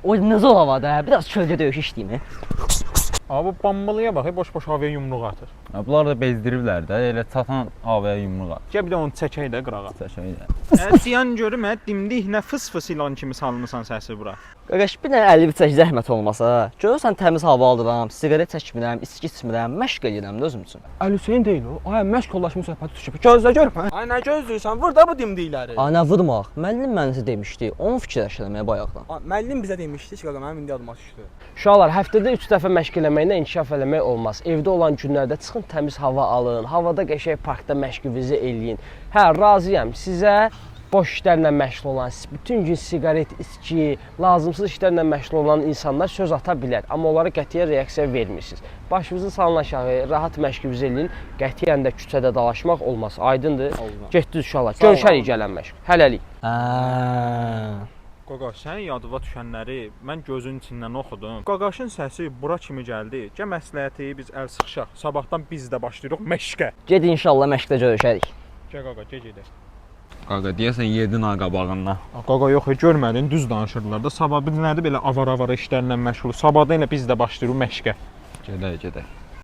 O necə havada? Biraz çöldə döyüş işləyim. Abi bu bambalıya bax, boş-boş havaya yumruq atır. Bunlar da bezdiriblər də, elə çatan havaya yumruq atır. Gəl bir də onu çəkək də qırağa. Çəkək də. Ziyan görüm, dimdik nə fıs-fıs ilan kimi salmısan səsi bura. Qaqaş, bir dənə 50 çək zəhmət olmasa, görürsən təmiz hava alıram, siqaret çəkmirəm, içki içmirəm, məşq edirəm də özüm üçün. Əli Hüseyn deyil o. Ay məşq yoldaşımın söhbəti düşüb. Gözlə görüm. Ay nə gözləyirsən? Vur da bu dimdikləri. Ana vurmaq. Müəllim mənə demişdi, onu fikirləşirəm bayaqdan. Müəllim bizə demişdi ki, qaqa mənim indi adıma düşdü. Uşaqlar, həftədə 3 dəfə məşq eləməklə inkişaf eləmək olmaz. Evdə olan günlərdə çıxın, təmiz hava alın, havada qəşəng parkda məşqinizi eləyin. Hə, razıyam. Sizə boş işlərlə məşğul olan, bütün gün siqaret, içki, lazımsız işlərlə məşğul olan insanlar söz ata bilər, amma onlara qətiyyən reaksiya vermirsiniz. Başınızı salın aşağı, rahat məşqinizi eləyin, qətiyyən də küçədə dalaşmaq olmaz. Aydındır? Getdiniz uşaqlar. Görüşərik gələn məşq. Hələlik. Qaqaş, sənin yadıva düşənləri mən gözün içindən oxudum. Qaqaşın səsi bura kimi gəldi. Gəl məsləhəti biz əl sıxışaq. Sabahdan biz də başlayırıq məşqə. Ged inşallah məşqdə görüşərik. Gəl qaqa, gedək. Qaqa, deyəsən yedin ha qabağından. Qaqa yox, görmədin, düz danışırdılar da. Sabah bir nədir belə avara-avara işlərlə məşğul. Sabahdan elə biz də başlayırıq məşqə. Gedək, gedək.